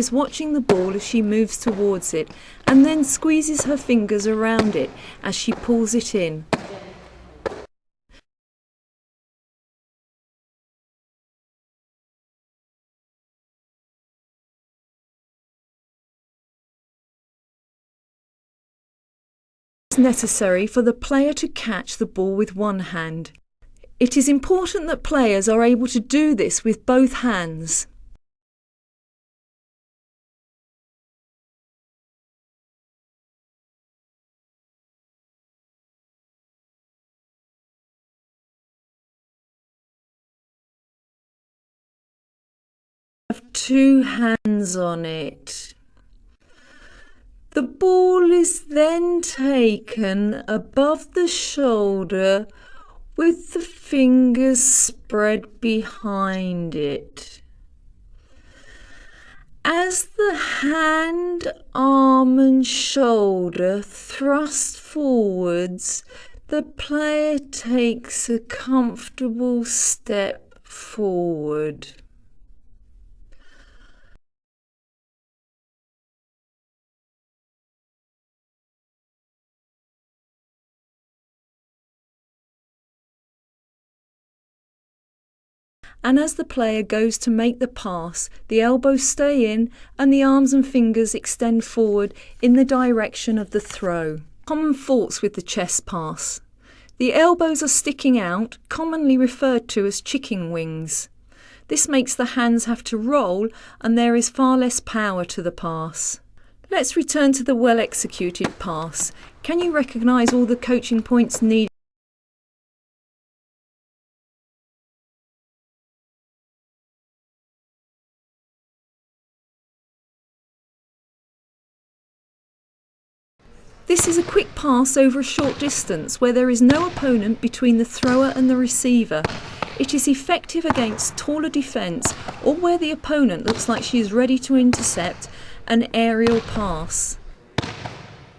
is watching the ball as she moves towards it and then squeezes her fingers around it as she pulls it in. It is necessary for the player to catch the ball with one hand. It is important that players are able to do this with both hands. Have two hands on it. The ball is then taken above the shoulder with the fingers spread behind it. As the hand, arm and shoulder thrust forwards, the player takes a comfortable step forward. And as the player goes to make the pass, the elbows stay in and the arms and fingers extend forward in the direction of the throw. Common faults with the chess pass. The elbows are sticking out, commonly referred to as chicken wings. This makes the hands have to roll and there is far less power to the pass. Let's return to the well-executed pass. Can you recognise all the coaching points needed? This is a quick pass over a short distance where there is no opponent between the thrower and the receiver. It is effective against taller defence or where the opponent looks like she is ready to intercept an aerial pass.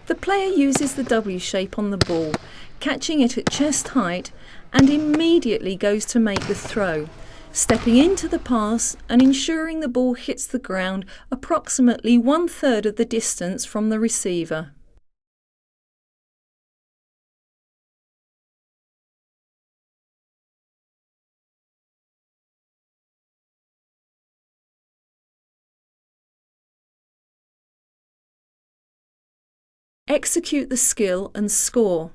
The player uses the W shape on the ball, catching it at chest height and immediately goes to make the throw, stepping into the pass and ensuring the ball hits the ground approximately 1/3 of the distance from the receiver. Execute the skill and score.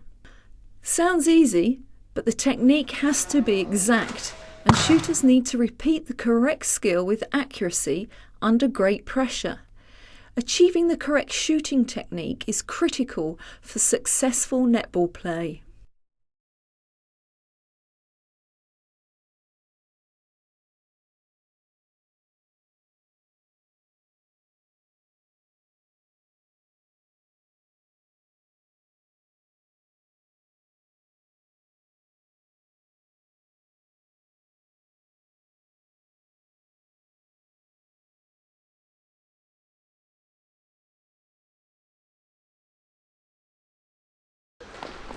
Sounds easy, but the technique has to be exact and shooters need to repeat the correct skill with accuracy under great pressure. Achieving the correct shooting technique is critical for successful netball play.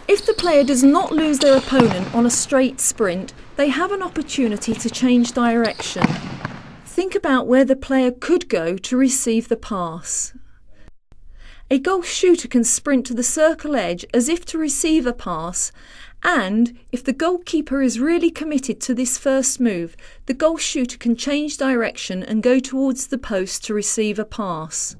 If the player does not lose their opponent on a straight sprint, they have an opportunity to change direction. Think about where the player could go to receive the pass. A goal shooter can sprint to the circle edge as if to receive a pass, and if the goalkeeper is really committed to this first move, the goal shooter can change direction and go towards the post to receive a pass.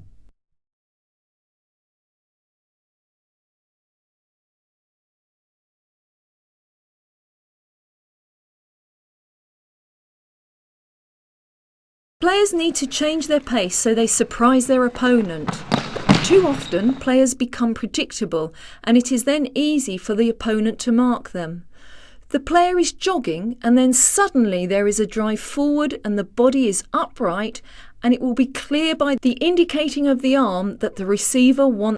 Players need to change their pace so they surprise their opponent. Too often, players become predictable and it is then easy for the opponent to mark them. The player is jogging and then suddenly there is a drive forward and the body is upright and it will be clear by the indicating of the arm that the receiver wants.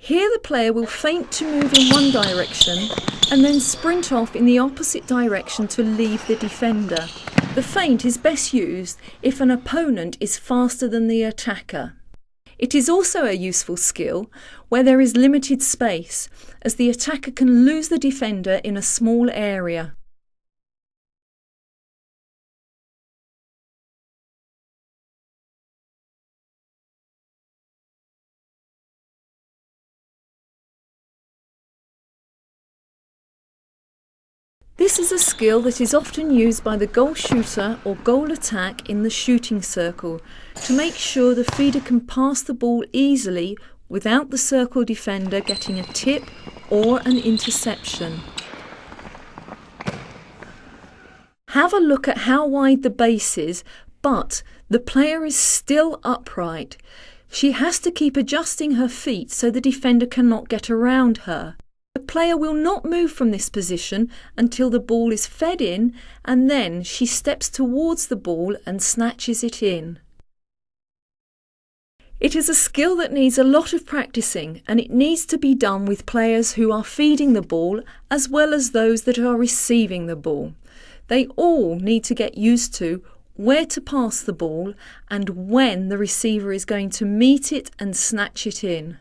Here the player will feint to move in one direction and then sprint off in the opposite direction to leave the defender. The feint is best used if an opponent is faster than the attacker. It is also a useful skill where there is limited space, as the attacker can lose the defender in a small area. This is a skill that is often used by the goal shooter or goal attack in the shooting circle to make sure the feeder can pass the ball easily without the circle defender getting a tip or an interception. Have a look at how wide the base is, but the player is still upright. She has to keep adjusting her feet so the defender cannot get around her. The player will not move from this position until the ball is fed in, and then she steps towards the ball and snatches it in. It is a skill that needs a lot of practicing, and it needs to be done with players who are feeding the ball as well as those that are receiving the ball. They all need to get used to where to pass the ball and when the receiver is going to meet it and snatch it in.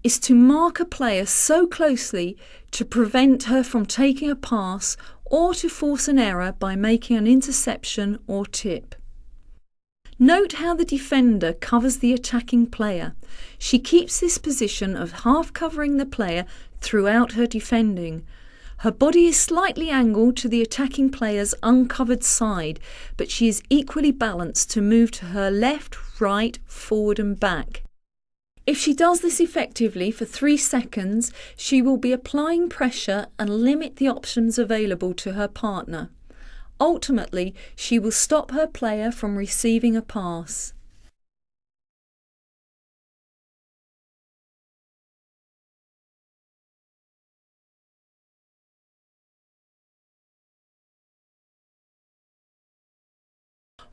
Is to mark a player so closely to prevent her from taking a pass or to force an error by making an interception or tip. Note how the defender covers the attacking player. She keeps this position of half covering the player throughout her defending. Her body is slightly angled to the attacking player's uncovered side, but she is equally balanced to move to her left, right, forward and back. If she does this effectively for 3 seconds, she will be applying pressure and limit the options available to her partner. Ultimately, she will stop her player from receiving a pass.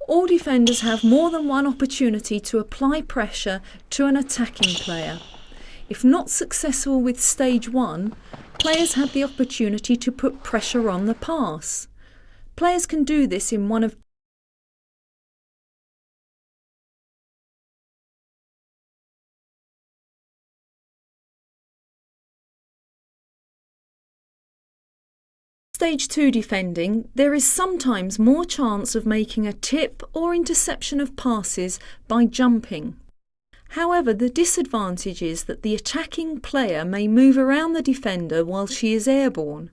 All defenders have more than one opportunity to apply pressure to an attacking player. If not successful with stage 1, players have the opportunity to put pressure on the pass. Players can do this in one of Stage 2 defending, there is sometimes more chance of making a tip or interception of passes by jumping. However, the disadvantage is that the attacking player may move around the defender while she is airborne.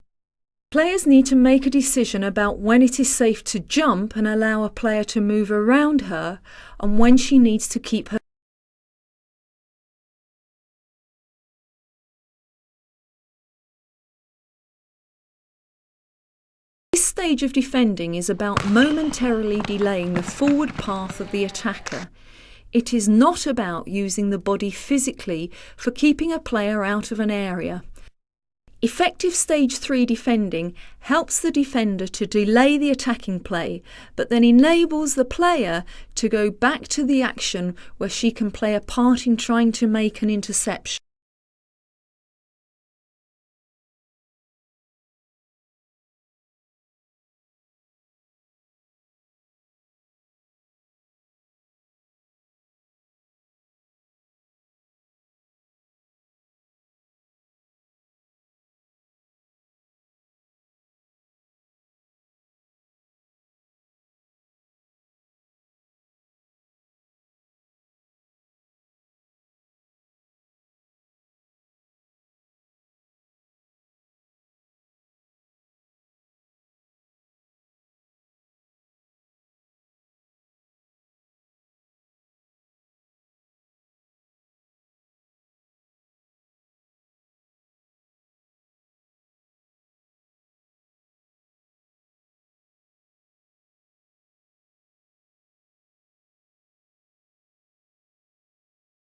Players need to make a decision about when it is safe to jump and allow a player to move around her, and when she needs to keep her. This stage of defending is about momentarily delaying the forward path of the attacker. It is not about using the body physically for keeping a player out of an area. Effective stage 3 defending helps the defender to delay the attacking play, but then enables the player to go back to the action where she can play a part in trying to make an interception.